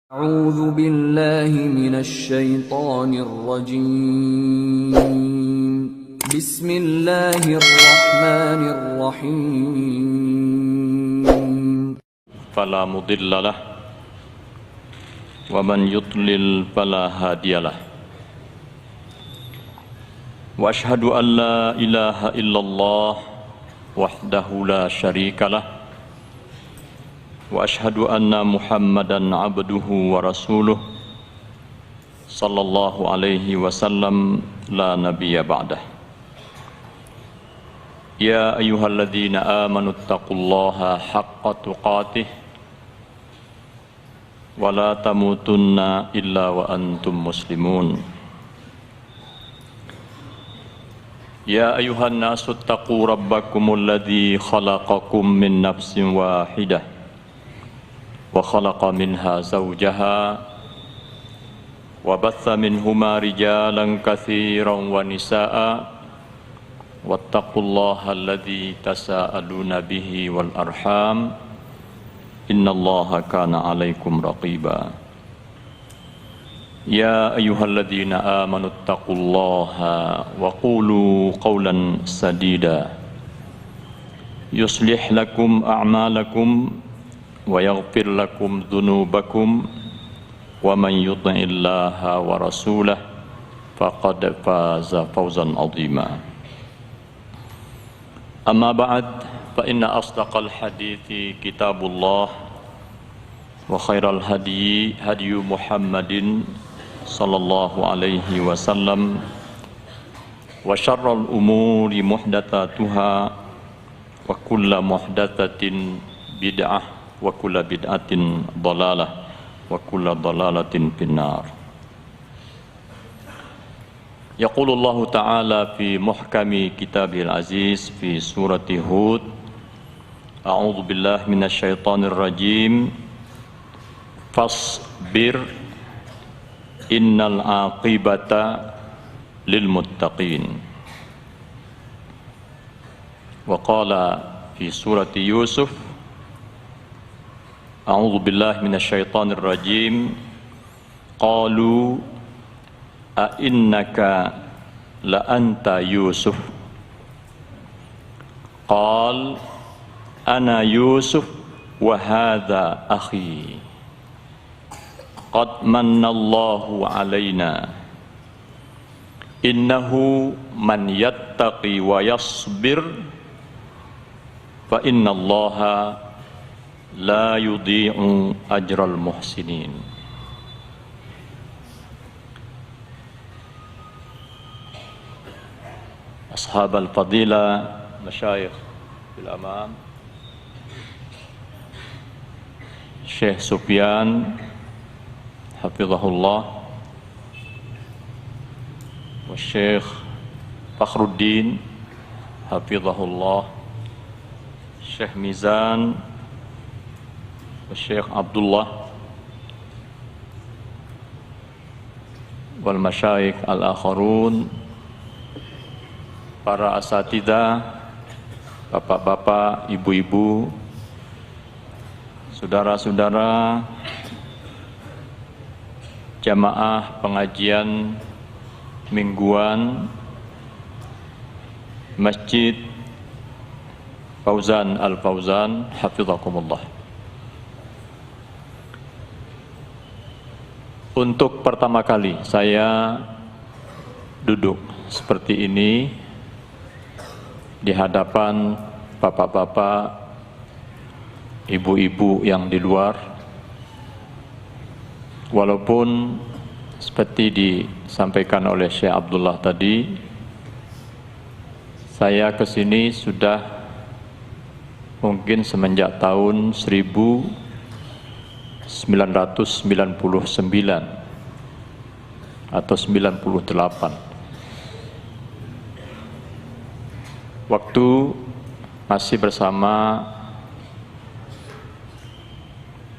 أعوذ بالله من الشيطان الرجيم بسم الله الرحمن الرحيم فلا مضل له ومن يضلل فلا هادي له وأشهد أن لا إله إلا الله وحده لا شريك له وأشهد أن محمدًا عبده ورسوله صلى الله عليه وسلم لا نبي بعده يا أيها الذين آمنوا اتقوا الله حق تقاته ولا تموتن إلا وأنتم مسلمون يا أيها الناس اتقوا ربكم الذي خلقكم من نفس واحدة وخلق منها زوجها وبث منهما رجالا كثيرا ونساء واتقوا الله الذي تساءلون به والأرحام إن الله كان عليكم رقيبا يا أيها الذين آمنوا اتقوا الله وقولوا قولا سديدا يصلح لكم أعمالكم ويغفر لكم ذنوبكم ومن يطع الله ورسوله فقد فاز فوزا عظيما أما بعد فإن أصدق الحديث كتاب الله وخير الهدي هدي محمد صلى الله عليه وسلم وشر الأمور محدثاتها وكل محدثة بدعة وكل بدعة ضلالة وكل ضلالة في النار يقول الله تعالى في محكم كتابه العزيز في سورة هود أعوذ بالله من الشيطان الرجيم فاصبر إن العاقبة للمتقين وقال في سورة يوسف أعوذ بالله من الشيطان الرجيم قالوا أئنك لأنت يوسف قال أنا يوسف وهذا أخي قد من الله علينا إنه من يتقي ويصبر فإن الله لا يضيع أجر المحسنين أصحاب الفضيلة مشايخ في الأمام Syekh Sufyan Hafizahullah wa Syekh Fakhruddin Hafizahullah Syekh Mizan Syekh Abdullah wal masyayikh al-akharun, para asatidzah, bapak-bapak, ibu-ibu, saudara-saudara, jamaah pengajian mingguan Masjid Fauzan Al-Fauzan hafizakumullah. Untuk pertama kali saya duduk seperti ini di hadapan bapak-bapak, ibu-ibu yang di luar. Walaupun seperti disampaikan oleh Syekh Abdullah tadi, saya ke sini sudah mungkin semenjak tahun 1999 atau 98. Waktu masih bersama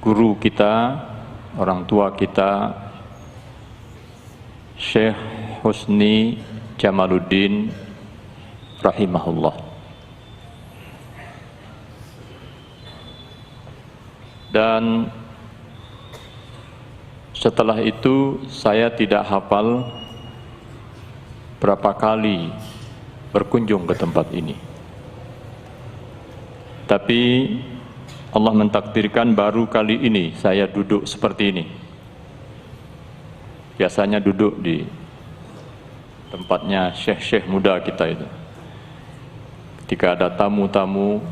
guru kita, orang tua kita, Syekh Husni Jamaluddin rahimahullah. Dan Setelah itu saya tidak hafal berapa kali berkunjung ke tempat ini. Tapi Allah mentakdirkan baru kali ini saya duduk seperti ini. Biasanya duduk di tempatnya syekh-syekh muda kita itu. Ketika ada tamu-tamu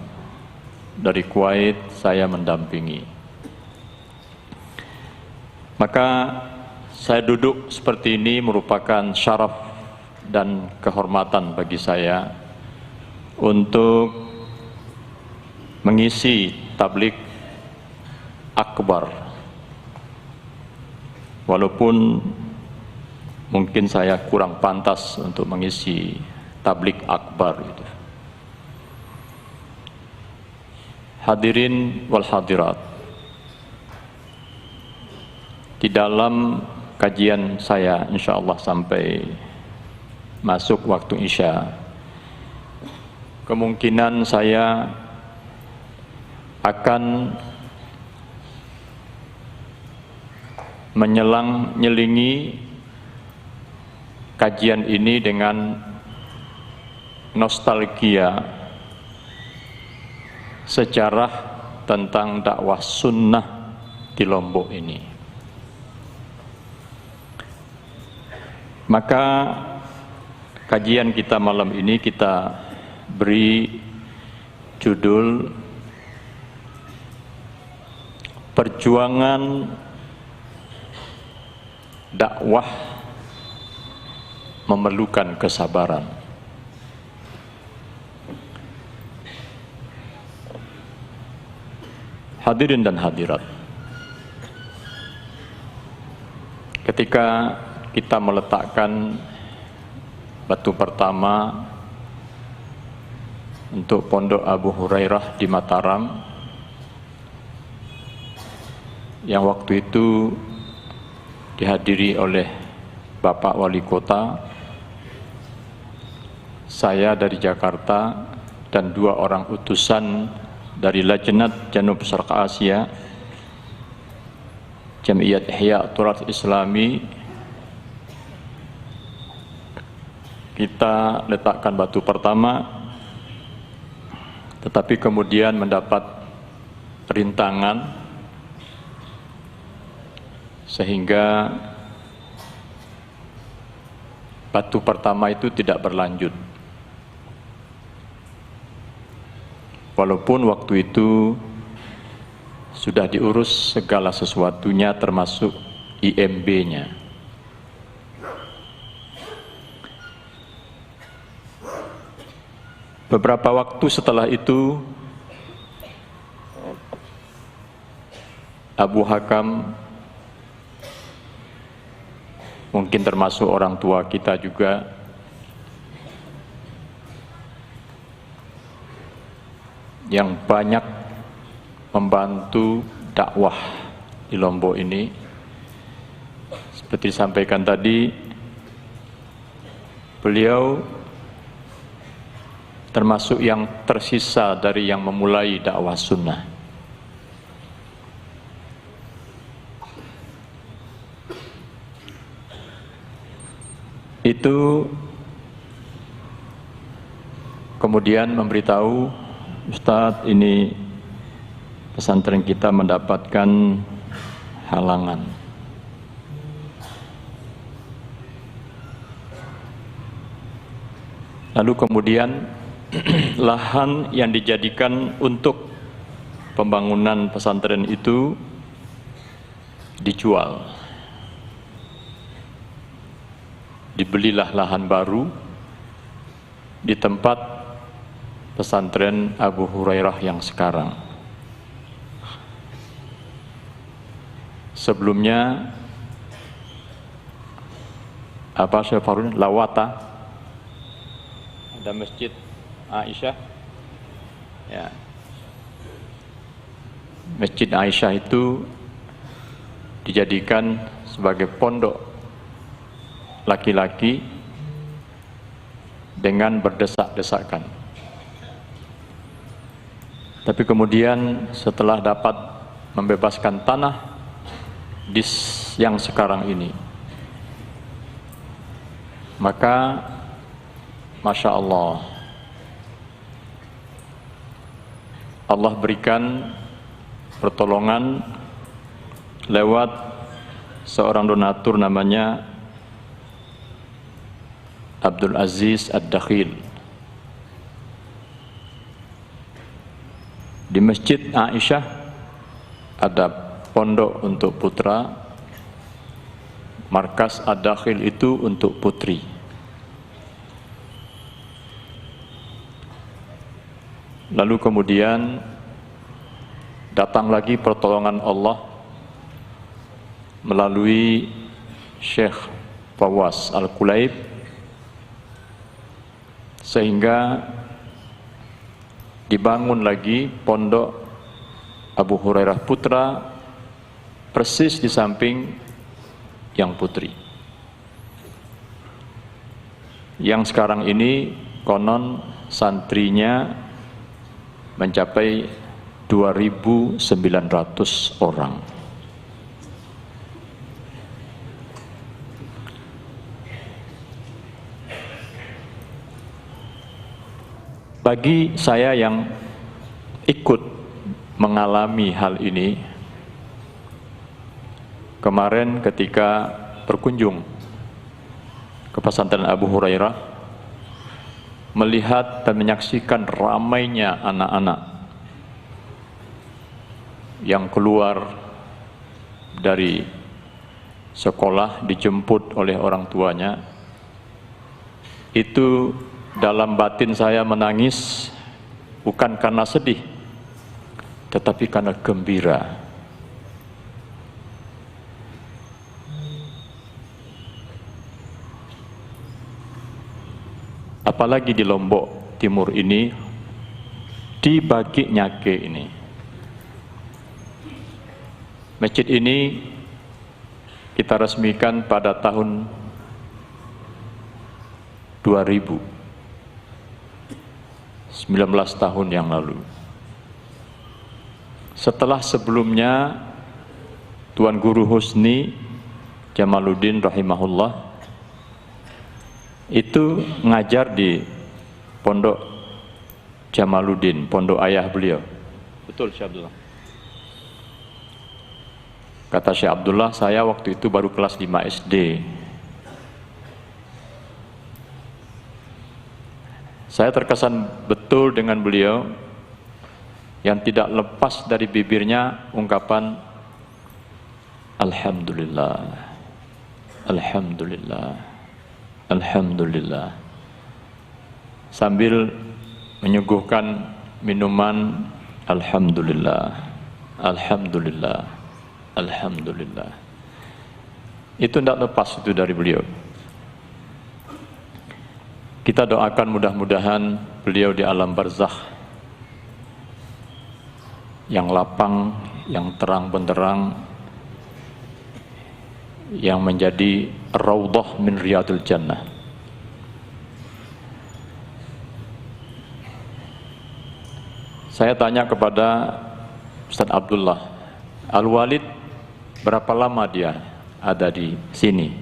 dari Kuwait, saya mendampingi. Maka saya duduk seperti ini merupakan syaraf dan kehormatan bagi saya untuk mengisi tabligh akbar. Walaupun mungkin saya kurang pantas untuk mengisi tabligh akbar itu. Hadirin wal hadirat, di dalam kajian saya insyaallah sampai masuk waktu Isya, kemungkinan saya akan menyelingi kajian ini dengan nostalgia sejarah tentang dakwah sunnah di Lombok ini. Maka kajian kita malam ini kita beri judul Perjuangan Dakwah Memerlukan Kesabaran. Hadirin dan hadirat, ketika kita meletakkan batu pertama untuk Pondok Abu Hurairah di Mataram, yang waktu itu dihadiri oleh Bapak Wali Kota, saya dari Jakarta, dan 2 orang utusan dari Lajnat Janub Syarq Asia, Jamiyat Ihya Turath Islami. Kita letakkan batu pertama, tetapi kemudian mendapat rintangan sehingga batu pertama itu tidak berlanjut. Walaupun waktu itu sudah diurus segala sesuatunya termasuk IMB-nya. Beberapa waktu setelah itu, Abu Hakam, mungkin termasuk orang tua kita juga, yang banyak membantu dakwah di Lombok ini. Seperti disampaikan tadi, beliau termasuk yang tersisa dari yang memulai dakwah sunnah. Itu kemudian memberitahu, Ustadz, ini pesantren kita mendapatkan halangan. Lalu kemudian lahan yang dijadikan untuk pembangunan pesantren itu dijual. Dibelilah lahan baru di tempat pesantren Abu Hurairah yang sekarang. Sebelumnya apa Syekh Farun, Lawata, ada Masjid Aisyah, ya. Masjid Aisyah itu dijadikan sebagai pondok laki-laki dengan berdesak-desakan. Tapi kemudian setelah dapat membebaskan tanah di yang sekarang ini. Maka Masya Allah, Allah berikan pertolongan lewat seorang donatur namanya Abdul Aziz Ad-Dakhil. Di Masjid Aisyah ada pondok untuk putra, markas Ad-Dakhil itu untuk putri. Lalu kemudian datang lagi pertolongan Allah melalui Syekh Fawaz Al-Kulaib, sehingga dibangun lagi pondok Abu Hurairah Putra persis di samping yang putri. Yang sekarang ini konon santrinya mencapai 2.900 orang. Bagi saya yang ikut mengalami hal ini, kemarin ketika berkunjung ke pesantren Abu Hurairah, melihat dan menyaksikan ramainya anak-anak yang keluar dari sekolah dijemput oleh orang tuanya, itu dalam batin saya menangis, bukan karena sedih, tetapi karena gembira. Apalagi di Lombok Timur ini, di Bagi Nyake ini. Masjid ini kita resmikan pada tahun 2000. 19 tahun yang lalu. Setelah sebelumnya Tuan Guru Husni Jamaluddin rahimahullah itu ngajar di Pondok Jamaluddin, pondok ayah beliau. Betul Syekh Abdullah. Kata Syekh Abdullah, saya waktu itu baru kelas 5 SD. Saya terkesan betul dengan beliau yang tidak lepas dari bibirnya ungkapan Alhamdulillah, Alhamdulillah, Alhamdulillah, sambil menyuguhkan minuman Alhamdulillah, Alhamdulillah, Alhamdulillah. Itu tidak lepas itu dari beliau. Kita doakan mudah-mudahan beliau di alam barzakh yang lapang, yang terang benderang, yang menjadi raudhah min riyadil jannah. Saya tanya kepada Ustaz Abdullah, Al-Walid berapa lama dia ada di sini?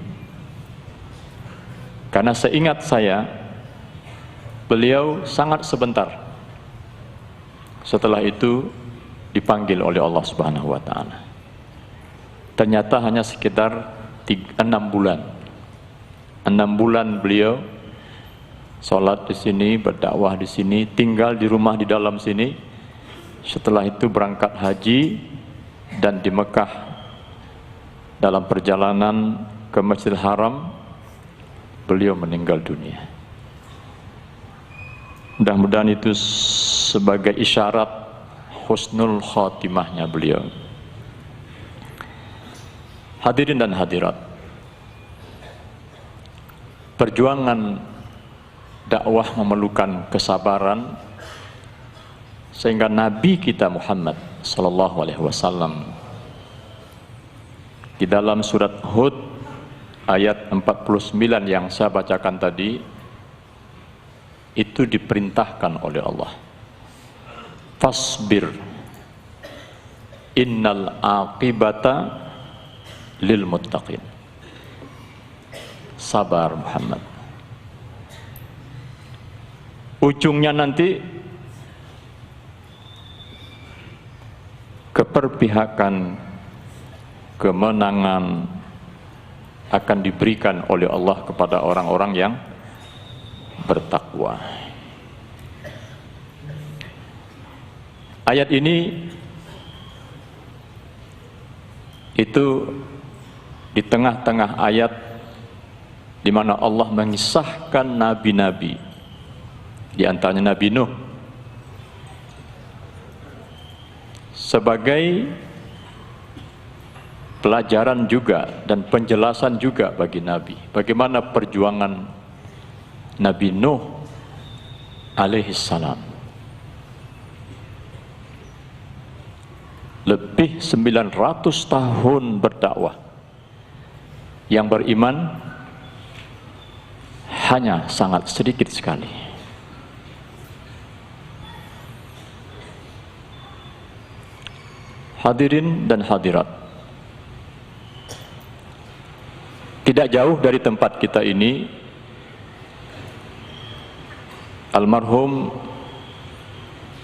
Karena seingat saya, beliau sangat sebentar. Setelah itu dipanggil oleh Allah Subhanahu wa taala. Ternyata hanya sekitar 6 bulan. 6 bulan beliau sholat di sini, berdakwah di sini, tinggal di rumah di dalam sini. Setelah itu berangkat haji, dan di Mekah dalam perjalanan ke Masjidil Haram beliau meninggal dunia. Mudah-mudahan itu sebagai isyarat husnul khatimahnya beliau. Hadirin dan hadirat, perjuangan dakwah memerlukan kesabaran, sehingga Nabi kita Muhammad sallallahu alaihi wasallam di dalam surat Hud ayat 49 yang saya bacakan tadi, itu diperintahkan oleh Allah, fasbir innal aqibata lil muttaqin. Sabar Muhammad. Ujungnya nanti keperpihakan, kemenangan akan diberikan oleh Allah kepada orang-orang yang bertakwa. Ayat ini itu di tengah-tengah ayat di mana Allah mengisahkan nabi-nabi, di antaranya Nabi Nuh, sebagai pelajaran juga dan penjelasan juga bagi Nabi. Bagaimana perjuangan Nabi Nuh alaihissalam. Lebih 900 tahun berdakwah. Yang beriman hanya sangat sedikit sekali. Hadirin dan hadirat, tidak jauh dari tempat kita ini, almarhum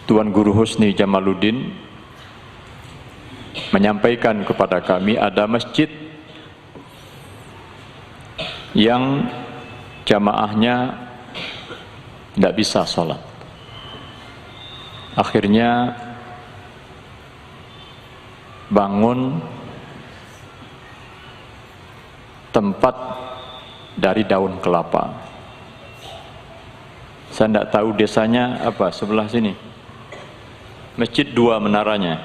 Tuan Guru Husni Jamaluddin menyampaikan kepada kami ada masjid yang jamaahnya tidak bisa sholat. Akhirnya bangun tempat dari daun kelapa. Saya tidak tahu desanya apa sebelah sini. Masjid 2 menaranya.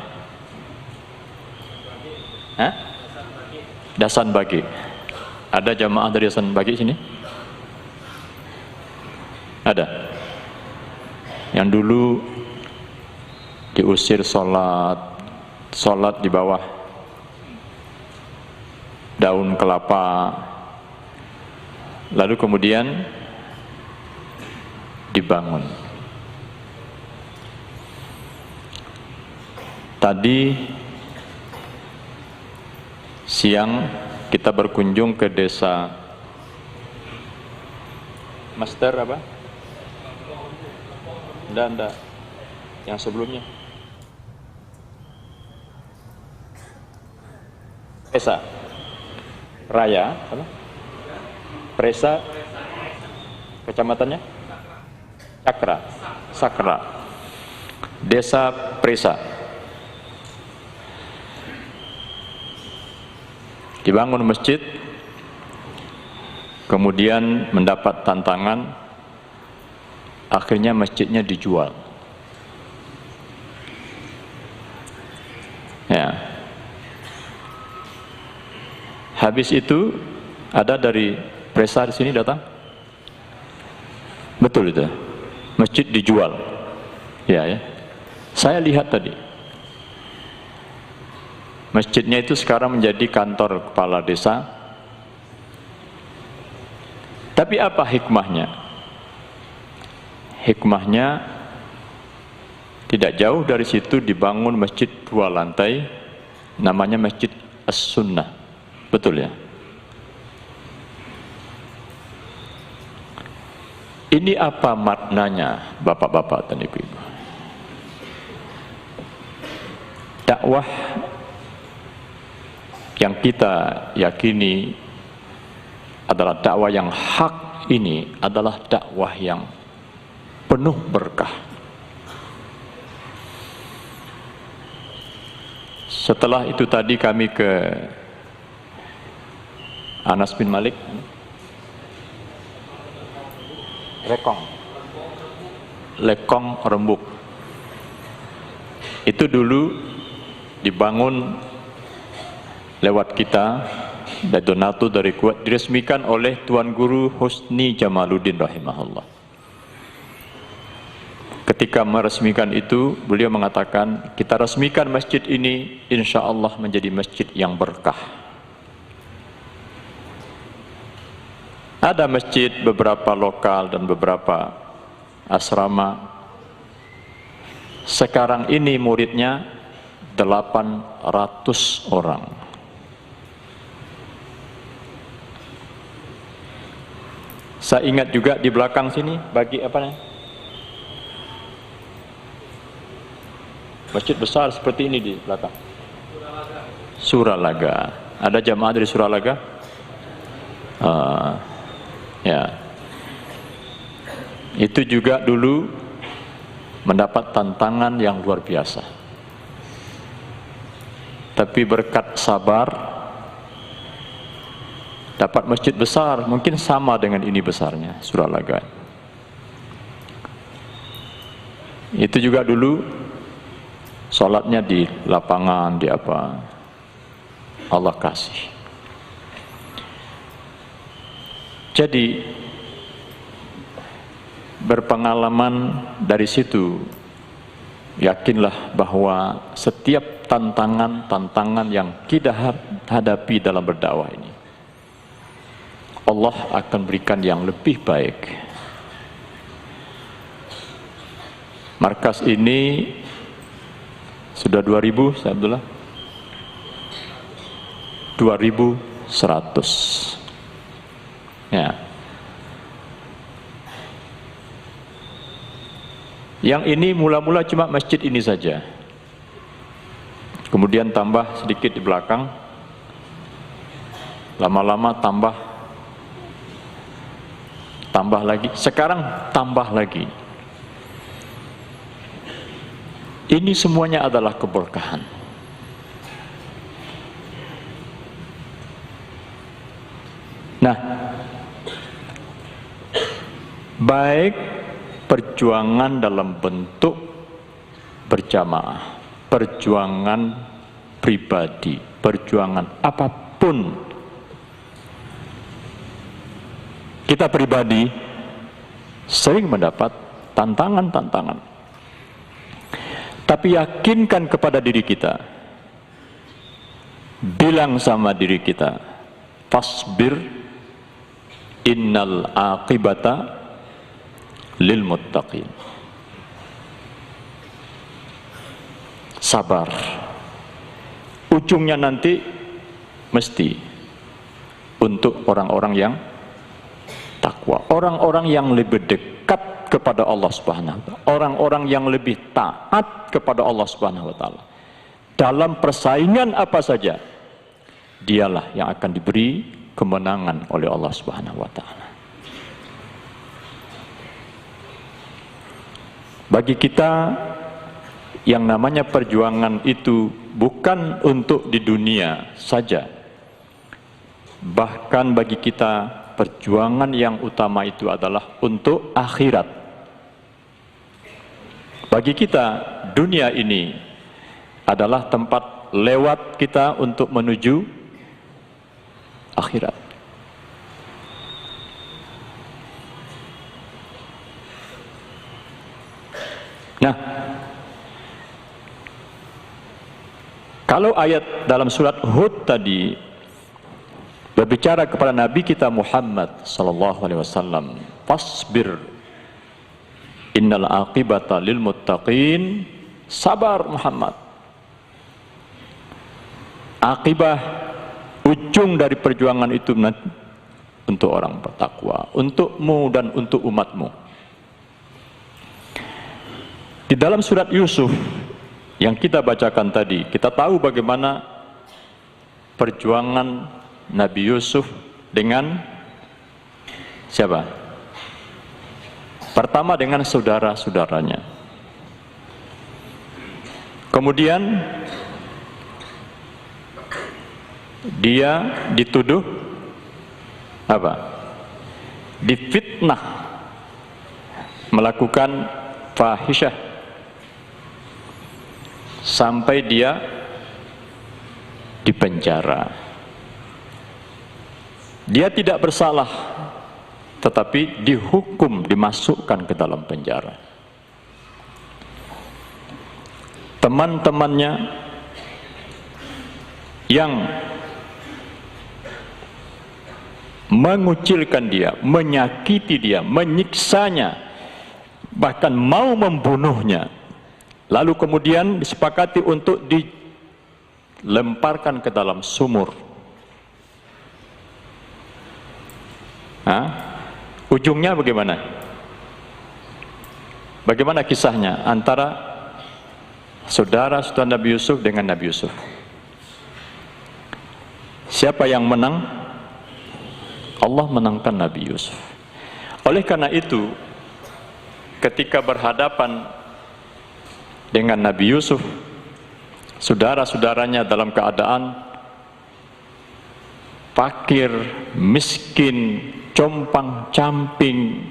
Hah? Dasan Bagi. Ada jamaah dari Dasan Bagi sini? Ada. Yang dulu diusir sholat di bawah daun kelapa, lalu kemudian dibangun. Tadi siang kita berkunjung ke desa Master apa? Enggak. Yang sebelumnya. Presa Raya, apa? Presa, kecamatannya? Sakra. Desa Presa. Dibangun masjid, kemudian mendapat tantangan, akhirnya masjidnya dijual. Ya. Habis itu ada dari Presa di sini datang. Betul itu. Masjid dijual. Ya. Saya lihat tadi. Masjidnya itu sekarang menjadi kantor kepala desa. Tapi apa hikmahnya? Hikmahnya tidak jauh dari situ dibangun masjid 2 lantai, namanya Masjid As-Sunnah. Betul ya? Ini apa maknanya, bapak-bapak dan ibu-ibu? Dakwah yang kita yakini adalah dakwah yang hak ini adalah dakwah yang penuh berkah. Setelah itu tadi kami ke Anas bin Malik, Lekong Rembuk. Itu dulu dibangun lewat kita, dan donatur dari kuat, diresmikan oleh Tuan Guru Husni Jamaluddin rahimahullah. Ketika meresmikan itu, beliau mengatakan, kita resmikan masjid ini, insya Allah menjadi masjid yang berkah. Ada masjid beberapa lokal dan beberapa asrama. Sekarang ini muridnya 800 orang. Saya ingat juga di belakang sini bagi apa nih? Masjid besar seperti ini di belakang. Suralaga. Ada jamaah dari Suralaga? Ya. Itu juga dulu mendapat tantangan yang luar biasa. Tapi berkat sabar, dapat masjid besar, mungkin sama dengan ini besarnya, Suralaga. Itu juga dulu sholatnya di lapangan, di apa. Allah kasih. Jadi berpengalaman dari situ, yakinlah bahwa setiap tantangan yang kita hadapi dalam berdakwah ini, Allah akan berikan yang lebih baik. Markas ini sudah 2000, saya Abdullah? 2100. Ya. Yang ini mula-mula cuma masjid ini saja. Kemudian tambah sedikit di belakang. Lama-lama tambah lagi. Sekarang tambah lagi. Ini semuanya adalah keberkahan. Nah, baik perjuangan dalam bentuk berjamaah, perjuangan pribadi, perjuangan apapun, kita pribadi sering mendapat tantangan-tantangan. Tapi yakinkan kepada diri kita, bilang sama diri kita, fasbir innal aqibata lil muttaqin. Sabar. Ujungnya nanti mesti untuk orang-orang yang takwa, orang-orang yang lebih dekat kepada Allah Subhanahu wa taala, orang-orang yang lebih taat kepada Allah Subhanahu wa taala. Dalam persaingan apa saja, dialah yang akan diberi kemenangan oleh Allah Subhanahu wa taala. Bagi kita yang namanya perjuangan itu bukan untuk di dunia saja. Bahkan bagi kita perjuangan yang utama itu adalah untuk akhirat. Bagi kita dunia ini adalah tempat lewat kita untuk menuju akhirat. Nah, kalau ayat dalam surat Hud tadi berbicara kepada Nabi kita Muhammad sallallahu alaihi wasallam, fasbir innal aqibata lil muttaqin, sabar Muhammad. Akibah, ujung dari perjuangan itu untuk orang bertakwa, untukmu dan untuk umatmu. Di dalam surat Yusuf yang kita bacakan tadi, kita tahu bagaimana perjuangan Nabi Yusuf dengan siapa? Pertama dengan saudara-saudaranya. Kemudian dia dituduh apa? Difitnah, melakukan fahisyah, sampai dia dipenjara. Dia tidak bersalah, tetapi dihukum, dimasukkan ke dalam penjara. Teman-temannya yang mengucilkan dia, menyakiti dia, menyiksanya, bahkan mau membunuhnya, lalu kemudian disepakati untuk dilemparkan ke dalam sumur. Ujungnya bagaimana? Bagaimana kisahnya antara saudara-saudara Nabi Yusuf dengan Nabi Yusuf? Siapa yang menang? Allah menangkan Nabi Yusuf. Oleh karena itu, ketika berhadapan dengan Nabi Yusuf, saudara-saudaranya dalam keadaan fakir, miskin, compang-camping.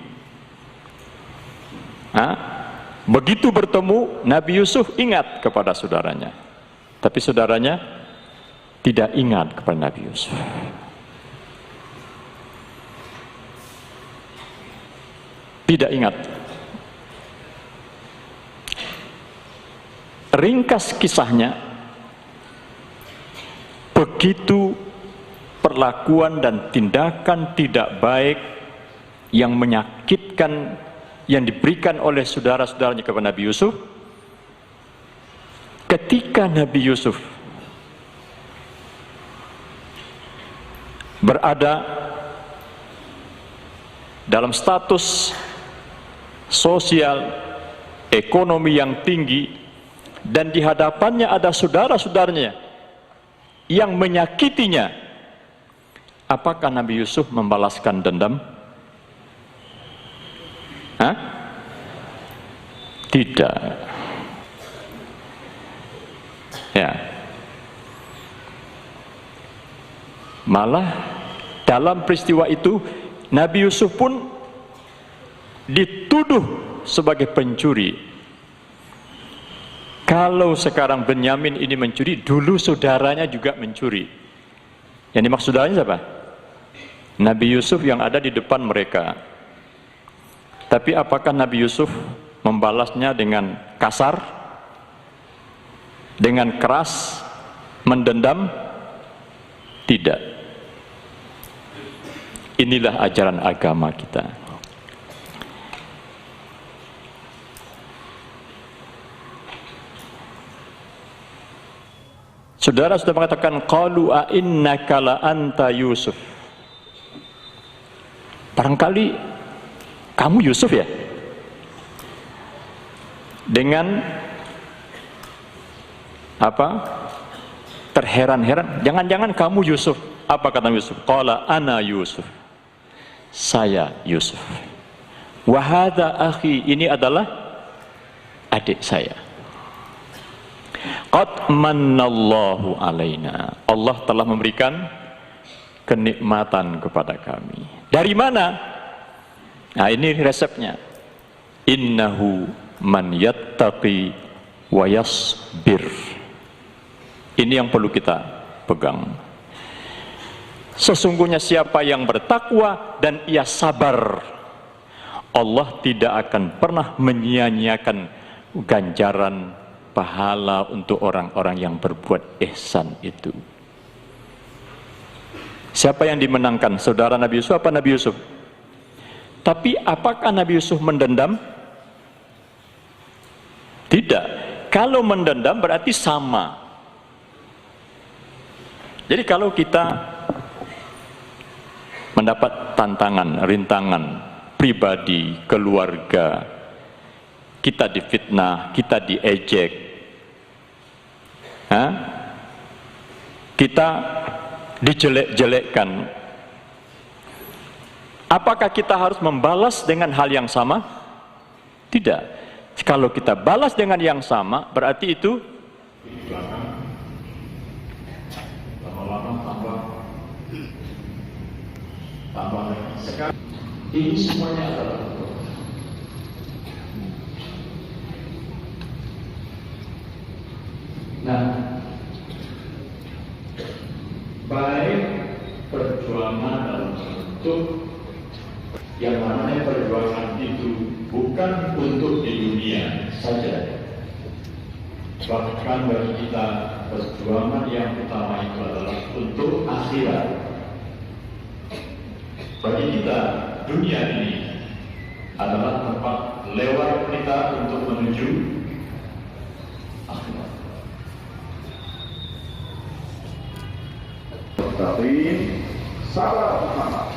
Begitu bertemu, Nabi Yusuf ingat kepada saudaranya. Tapi saudaranya tidak ingat kepada Nabi Yusuf. Tidak ingat. Ringkas kisahnya, begitu perlakuan dan tindakan tidak baik yang menyakitkan yang diberikan oleh saudara-saudaranya kepada Nabi Yusuf, ketika Nabi Yusuf berada dalam status sosial ekonomi yang tinggi dan di hadapannya ada saudara-saudaranya yang menyakitinya, apakah Nabi Yusuf membalaskan dendam? Tidak. Ya. Malah dalam peristiwa itu Nabi Yusuf pun dituduh sebagai pencuri. Kalau sekarang Benyamin ini mencuri, dulu saudaranya juga mencuri. Yang dimaksud saudaranya siapa? Nabi Yusuf yang ada di depan mereka. Tapi apakah Nabi Yusuf membalasnya dengan kasar, dengan keras, mendendam? Tidak. Inilah ajaran agama kita. Saudara sudah mengatakan, qalu a innaka la anta Yusuf. Barangkali kamu Yusuf ya? Dengan apa? Terheran-heran, jangan-jangan kamu Yusuf. Apa kata Yusuf? Qala ana Yusuf. Saya Yusuf. Wa hadza akhi, ini adalah adik saya. Qad mannallahu alaina. Allah telah memberikan kenikmatan kepada kami. Dari mana? Nah, ini resepnya. Innahu man yattaqi wa yasbir. Ini yang perlu kita pegang. Sesungguhnya siapa yang bertakwa dan ia sabar, Allah tidak akan pernah menyia-nyiakan ganjaran pahala untuk orang-orang yang berbuat ihsan itu. Siapa yang dimenangkan? Saudara Nabi Yusuf apa Nabi Yusuf? Tapi apakah Nabi Yusuf mendendam? Tidak. Kalau mendendam berarti sama. Jadi kalau kita mendapat tantangan, rintangan pribadi, keluarga, kita difitnah, kita diejek, kita dijelek-jelekkan, apakah kita harus membalas dengan hal yang sama? Tidak. Kalau kita balas dengan yang sama, berarti itu tambah. Sekarang ini semuanya adalah baik perjuangan dalam bentuk yang mana perjuangan itu bukan untuk di dunia saja, bahkan bagi kita perjuangan yang utama itu adalah untuk akhirat. Bagi kita dunia ini adalah tempat lewat kita untuk menuju akhirat. Tapi salah Muhammad.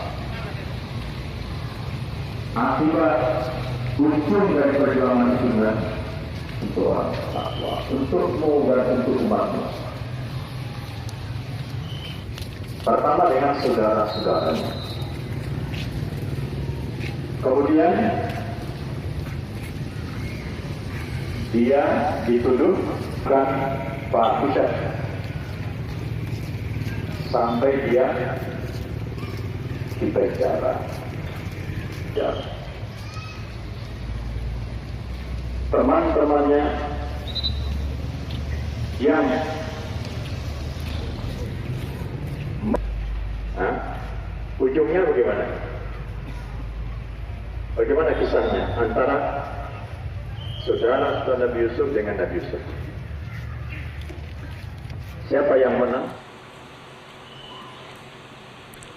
Akibat ujung dari perjuangan itu kan untuk takwa, untukmu dan untuk umatmu. Pertama dengan saudara-saudaranya. Kemudian dia dituduhkan fahisyah sampai dia dipenjara. Ya. Teman-temannya yang ujungnya bagaimana? Bagaimana kisahnya antara saudara Nabi Yusuf dengan Nabi Yusuf? Siapa yang menang?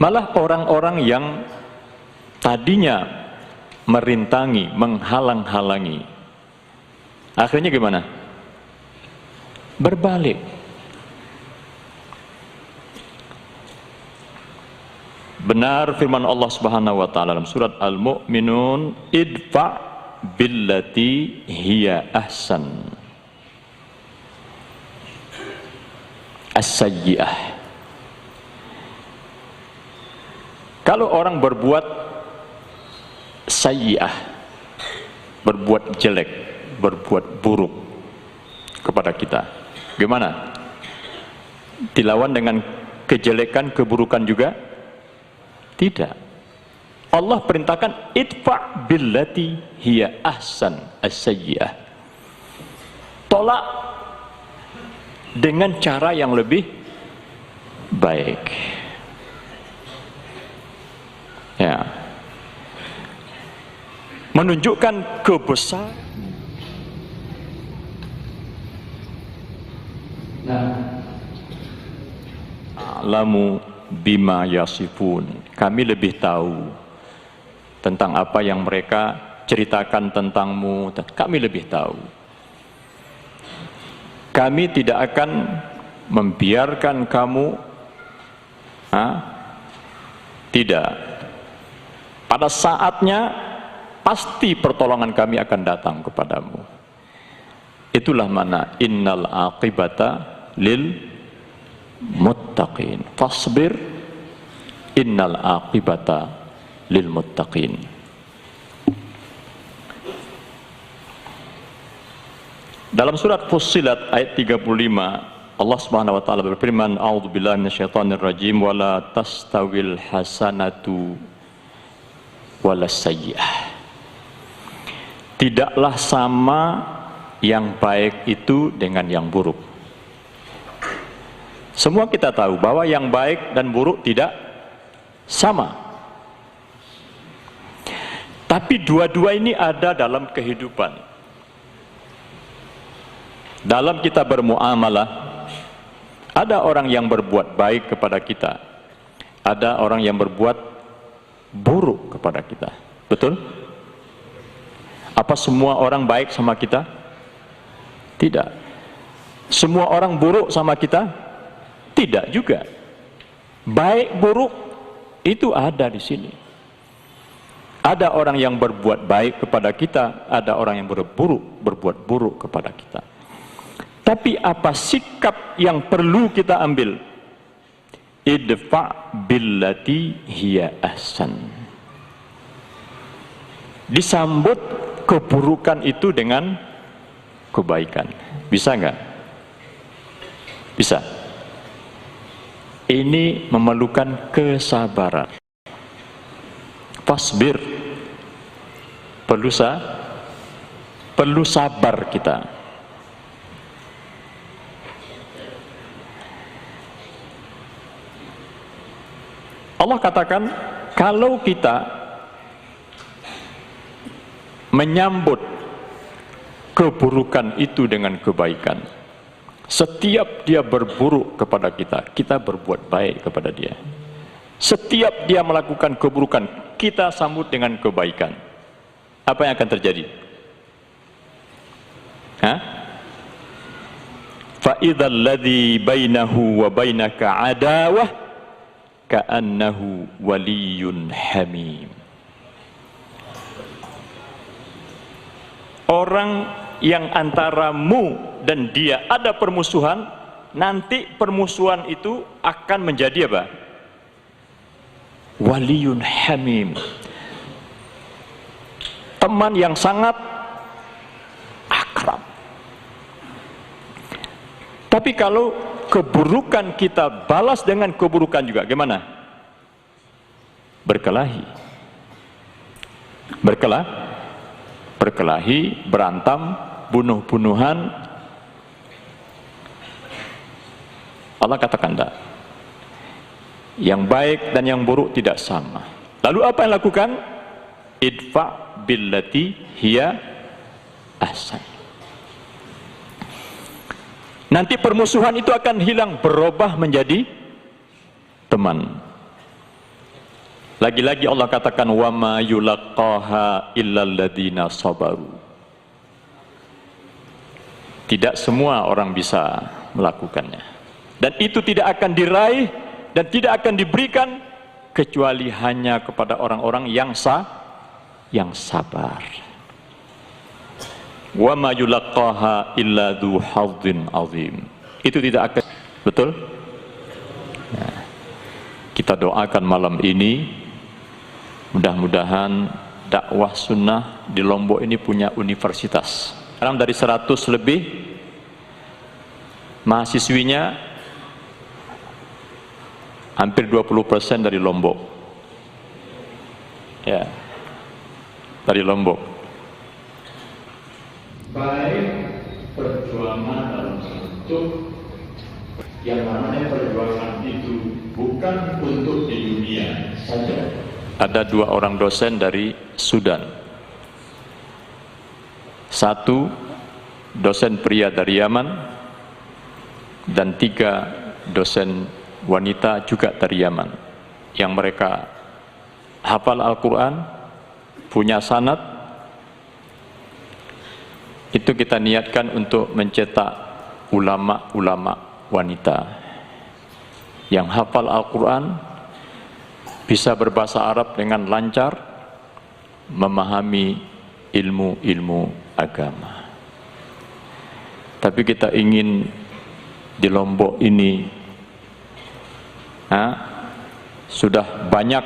Malah orang-orang yang tadinya merintangi, menghalang-halangi, akhirnya gimana? Berbalik. Benar firman Allah Subhanahu wa taala dalam surat Al-Mu'minun, idfa billati hiya ahsan as-sayyi'ah. Kalau orang berbuat sayyi'ah, berbuat jelek, berbuat buruk kepada kita, gimana? Dilawan dengan kejelekan, keburukan juga? Tidak. Allah perintahkan idfa billati hiya ahsan as-sayyi'ah. Tolak dengan cara yang lebih baik. Ya. Menunjukkan kebesaran. Alamu bima yasifun. Kami lebih tahu tentang apa yang mereka ceritakan tentangmu. Kami lebih tahu. Kami tidak akan membiarkan kamu. Tidak. Pada saatnya pasti pertolongan kami akan datang kepadamu. Itulah mana innal aqibata lil muttaqin. Fasbir innal aqibata lil muttaqin. Dalam surat Fussilat ayat 35, Allah Subhanahu wa taala berfirman, a'udzubillahi minasyaitonir rajim, wala tastawil hasanatu walas sayyi'ah. Tidaklah sama yang baik itu dengan yang buruk. Semua kita tahu bahwa yang baik dan buruk tidak sama. Tapi dua-dua ini ada dalam kehidupan. Dalam kita bermuamalah, ada orang yang berbuat baik kepada kita, ada orang yang berbuat buruk kepada kita. Betul? Apa semua orang baik sama kita? Tidak. Semua orang buruk sama kita? Tidak juga. Baik buruk itu ada di sini. Ada orang yang berbuat baik kepada kita, ada orang yang berbuat buruk kepada kita. Tapi apa sikap yang perlu kita ambil? Idfa billati hiya ahsan. Disambut keburukan itu dengan kebaikan. Bisa enggak? Bisa. Ini memerlukan kesabaran. Fasbir. Perlu sabar kita. Allah katakan, kalau kita menyambut keburukan itu dengan kebaikan, setiap dia berburuk kepada kita, kita berbuat baik kepada dia. Setiap dia melakukan keburukan, kita sambut dengan kebaikan. Apa yang akan terjadi? Fa idzal ladzi bainahu wa bainaka adawah ka'annahu waliyyun hamim. orang yang antaramu dan dia ada permusuhan, nanti permusuhan itu akan menjadi apa? Waliyun hamim, teman yang sangat akrab. Tapi kalau keburukan kita balas dengan keburukan juga, gimana? Berkelahi, berkelahi, berantam, bunuh-bunuhan. Allah katakan tak, yang baik dan yang buruk tidak sama. Lalu apa yang lakukan? Idfa billati hiya ahsan. Nanti permusuhan itu akan hilang, berubah menjadi teman. Lagi-lagi Allah katakan wa ma yulaqqaha illal ladzina sabaru. Tidak semua orang bisa melakukannya. Dan itu tidak akan diraih dan tidak akan diberikan kecuali hanya kepada orang-orang yang sabar. Wa ma yulaqqaha illa dzu hadzin azim. Itu tidak akan, betul? Nah, kita doakan malam ini mudah-mudahan dakwah sunnah di Lombok ini punya universitas. Sekarang dari 100 lebih mahasiswinya hampir 20% dari Lombok. Ya. Dari Lombok. Baik perjuangan dalam bentuk yang namanya perjuangan itu bukan untuk di dunia saja. Ada 2 orang dosen dari Sudan, 1 dosen pria dari Yaman, dan 3 dosen wanita juga dari Yaman, yang mereka hafal Al-Quran, punya sanad. Itu kita niatkan untuk mencetak ulama-ulama wanita yang hafal Al-Quran, bisa berbahasa Arab dengan lancar, memahami ilmu-ilmu agama. Tapi kita ingin di Lombok ini sudah banyak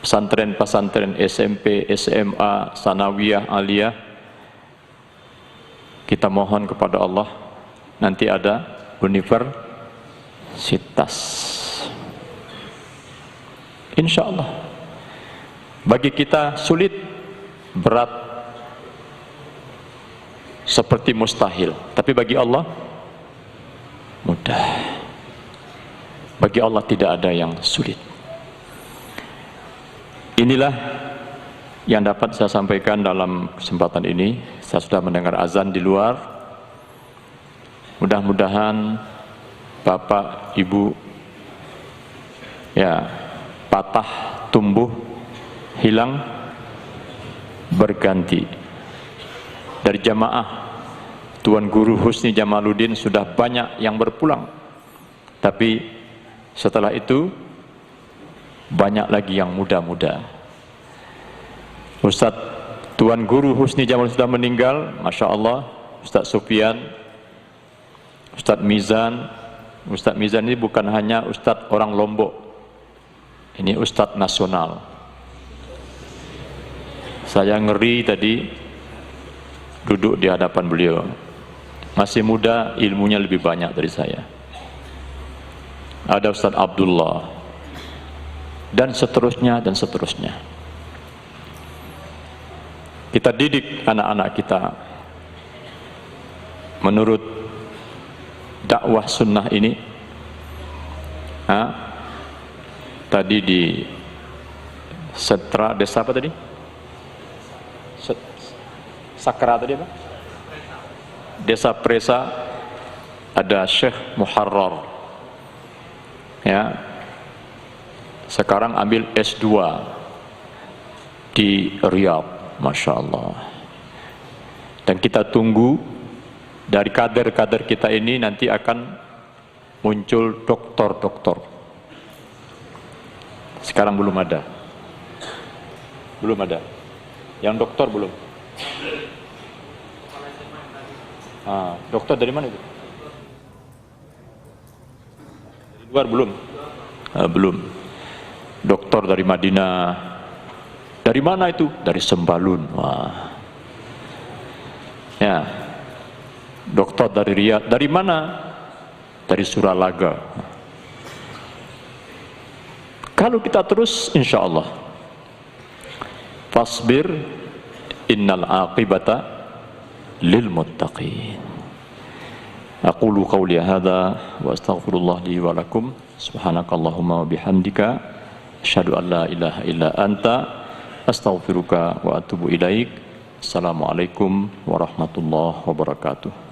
pesantren-pesantren SMP, SMA, Sanawiyah, Aliyah. Kita mohon kepada Allah nanti ada universitas. Insya Allah. Bagi kita sulit, berat, seperti mustahil. Tapi bagi Allah mudah. Bagi Allah tidak ada yang sulit. Inilah yang dapat saya sampaikan dalam kesempatan ini. Saya sudah mendengar azan di luar. Mudah-mudahan Bapak, Ibu, ya, patah, tumbuh, hilang, berganti. Dari jamaah Tuan Guru Husni Jamaluddin sudah banyak yang berpulang. Tapi setelah itu banyak lagi yang muda-muda. Ustadz Tuan Guru Husni Jamal sudah meninggal, Masya Allah. Ustadz Sufyan, Ustadz Mizan. Ustadz Mizan ini bukan hanya Ustadz orang Lombok, ini Ustadz nasional. Saya ngeri tadi duduk di hadapan beliau. Masih muda, ilmunya lebih banyak dari saya. Ada Ustadz Abdullah, dan seterusnya dan seterusnya. Kita didik anak-anak kita menurut dakwah sunnah ini. Tadi di Setra, desa apa tadi? Sakra tadi apa? Desa Presa, ada Syekh Muharrar. Ya. Sekarang ambil S2 di Riyadh. Masya Allah. Dan kita tunggu dari kader-kader kita ini nanti akan muncul doktor-doktor. Sekarang belum ada. Belum ada. Yang doktor belum. Dokter dari mana itu? Dari luar belum? Belum. Dokter dari Madinah. Dari mana itu? Dari Sembalun. Wah. Ya. Dokter dari Riyadh. Dari mana? Dari Suralaga. Kalau kita terus, insya Allah. Fasbir innal aqibata lil muttaqin. Aqulu qawli hadza wa astaghfirullah li wa lakum. Subhanakallahumma wa bihamdika asyhadu an la ilaha illa anta astaghfiruka wa atubu ilaik. Assalamualaikum warahmatullahi wabarakatuh.